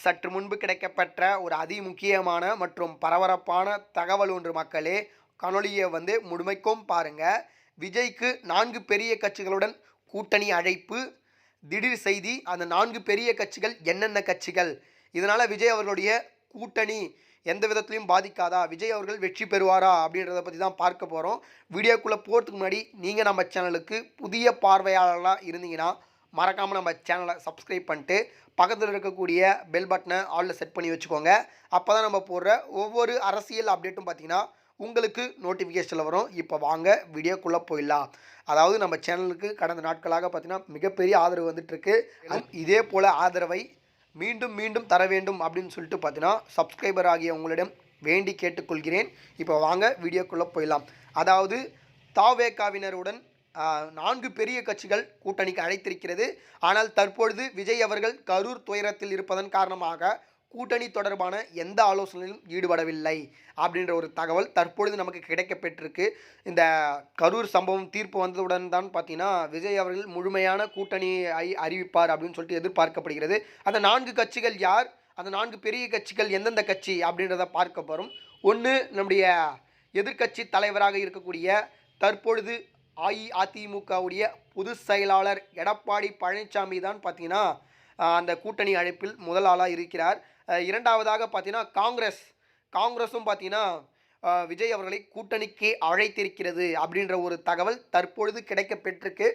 சற்று முன்பு கிடைக்கப்பெற்ற ஒரு அதிமுக்கியமான மற்றும் பரபரப்பான தகவல் ஒன்று மக்களே. காணொளியை முழுமைக்கும் பாருங்க. விஜய்க்கு 4 பெரிய கட்சிகளுடன் கூட்டணி அழைப்பு. திடீர் செய்தி. அந்த 4 பெரிய கட்சிகள் என்னென்ன கட்சிகள்? இதனால விஜய் அவர்களுடைய கூட்டணி எந்த விதத்திலையும் பாதிக்காதா? விஜய் அவர்கள் வெற்றி பெறுவாரா அப்படின்றத பற்றி தான் பார்க்க போகிறோம். வீடியோக்குள்ளே போகிறதுக்கு முன்னாடி நீங்கள் நம்ம சேனலுக்கு புதிய பார்வையாளர்களாக இருந்தீங்கன்னா மறக்காமல் நம்ம சேனலை சப்ஸ்கிரைப் பண்ணிட்டு பக்கத்தில் இருக்கக்கூடிய பெல் பட்டனை ஆலில் செட் பண்ணி வச்சுக்கோங்க. அப்போ தான் நம்ம போடுற ஒவ்வொரு அரசியல் அப்டேட்டும் பார்த்தீங்கன்னா உங்களுக்கு நோட்டிஃபிகேஷனில் வரும். இப்போ வாங்க வீடியோக்குள்ளே போயிடலாம். அதாவது நம்ம சேனலுக்கு கடந்த நாட்களாக பார்த்தீங்கன்னா மிகப்பெரிய ஆதரவு வந்துட்டுருக்கு. இதே போல் ஆதரவை மீண்டும் மீண்டும் தர வேண்டும் அப்படின்னு சொல்லிட்டு பார்த்தீங்கன்னா சப்ஸ்கிரைபர் ஆகிய உங்களிடம் வேண்டி கேட்டுக்கொள்கிறேன். இப்போ வாங்க வீடியோக்குள்ளே போயிடலாம். அதாவது தாவேகாவினருடன் 4 பெரிய கட்சிகள் கூட்டணிக்கு அழைத்திருக்கிறது. ஆனால் தற்பொழுது விஜய் அவர்கள் கரூர் துயரத்தில் இருப்பதன் காரணமாக கூட்டணி தொடர்பான எந்த ஆலோசனையிலும் ஈடுபடவில்லை அப்படின்ற ஒரு தகவல் தற்பொழுது நமக்கு கிடைக்கப்பெற்றிருக்கு. இந்த கரூர் சம்பவம் தீர்ப்பு வந்ததுடன் தான் பார்த்தீங்கன்னா விஜய் அவர்கள் முழுமையான கூட்டணி அறிவிப்பார் அப்படின்னு சொல்லிட்டு எதிர்பார்க்கப்படுகிறது. அந்த 4 கட்சிகள் யார்? அந்த 4 பெரிய கட்சிகள் எந்தெந்த கட்சி அப்படின்றத பார்க்க போகிறோம். ஒன்று, நம்முடைய எதிர்க்கட்சி தலைவராக இருக்கக்கூடிய தற்பொழுது அஇஅதிமுகவுடைய பொதுச் செயலாளர் எடப்பாடி பழனிசாமி தான் பார்த்தீங்கன்னா அந்த கூட்டணி அழைப்பில் முதல் ஆளாக இருக்கிறார். இரண்டாவதாக பார்த்தீங்கன்னா காங்கிரஸும் பார்த்தீங்கன்னா விஜய் அவர்களை கூட்டணிக்கு அழைத்திருக்கிறது அப்படின்ற ஒரு தகவல் தற்பொழுது கிடைக்கப்பெற்றிருக்கு.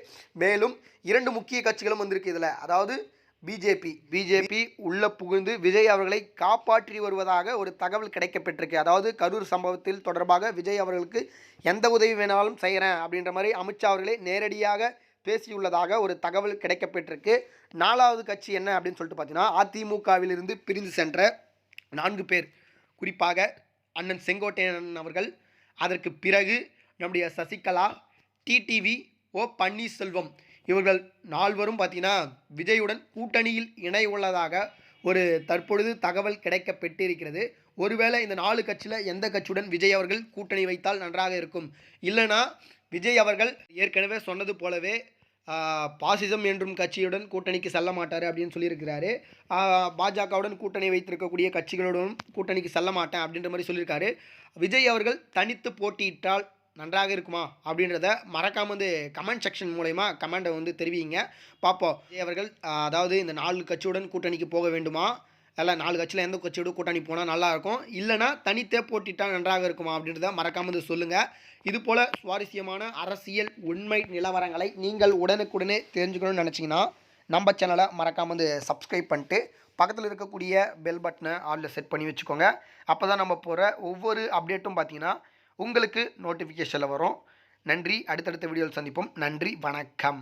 மேலும் 2 முக்கிய கட்சிகளும் வந்திருக்கு இதில். அதாவது பிஜேபி உள்ள புகுந்து விஜய் அவர்களை காப்பாற்றி வருவதாக ஒரு தகவல் கிடைக்கப்பெற்றிருக்கு. அதாவது கரூர் சம்பவத்தில் தொடர்பாக விஜய் அவர்களுக்கு எந்த உதவி வேணாலும் செய்கிறேன் அப்படின்ற மாதிரி அமித்ஷா அவர்களே நேரடியாக பேசியுள்ளதாக ஒரு தகவல் கிடைக்கப்பெற்றிருக்கு. 4வது கட்சி என்ன அப்படின்னு சொல்லிட்டு பார்த்தீங்கன்னா அதிமுகவிலிருந்து பிரிந்து சென்ற 4 பேர், குறிப்பாக அண்ணன் செங்கோட்டையன் அவர்கள், அதற்கு பிறகு நம்முடைய சசிகலா, டிடிவி, ஓ பன்னீர்செல்வம், இவர்கள் 4வரும் பார்த்தீங்கன்னா விஜயுடன் கூட்டணியில் இணைய உள்ளதாக ஒரு தற்பொழுது தகவல் கிடைக்கப்பெற்றிருக்கிறது. ஒருவேளை இந்த 4 கட்சியில் எந்த கட்சியுடன் விஜய் அவர்கள் கூட்டணி வைத்தால் நன்றாக இருக்கும்? இல்லைனா விஜய் அவர்கள் ஏற்கனவே சொன்னது போலவே பாசிசம் என்றும் கட்சியுடன் கூட்டணிக்கு செல்ல மாட்டார் அப்படின்னு சொல்லியிருக்கிறாரு. பாஜகவுடன் கூட்டணி வைத்திருக்கக்கூடிய கட்சிகளுடன் கூட்டணிக்கு செல்ல மாட்டேன் அப்படின்ற மாதிரி சொல்லியிருக்காரு. விஜய் அவர்கள் தனித்து போட்டியிட்டால் நன்றாக இருக்குமா அப்படின்றத மறக்காமல் கமெண்ட் செக்ஷன் மூலயமா கமெண்டை தெரிவிங்க, பார்ப்போம். விஜய் அவர்கள் அதாவது இந்த 4 கட்சியுடன் கூட்டணிக்கு போக வேண்டுமா, இல்லை 4 கட்சியில் எந்த கட்சியோட கூட்டணி போனால் நல்லாயிருக்கும், இல்லைனா தனித்தே போட்டிட்டால் நன்றாக இருக்குமா அப்படின்றத மறக்காமல் சொல்லுங்கள். இதுபோல் சுவாரஸ்யமான அரசியல் உண்மை நிலவரங்களை நீங்கள் உடனுக்குடனே தெரிஞ்சுக்கணும்னு நினச்சிங்கன்னா நம்ம சேனலை மறக்காமல் சப்ஸ்கிரைப் பண்ணிட்டு பக்கத்தில் இருக்கக்கூடிய பெல் பட்டனை ஆலில் செட் பண்ணி வச்சுக்கோங்க. அப்போ தான் நம்ம போகிற ஒவ்வொரு அப்டேட்டும் பார்த்தீங்கன்னா உங்களுக்கு நோட்டிஃபிகேஷனில் வரும். நன்றி. அடுத்தடுத்த வீடியோவில் சந்திப்போம். நன்றி, வணக்கம்.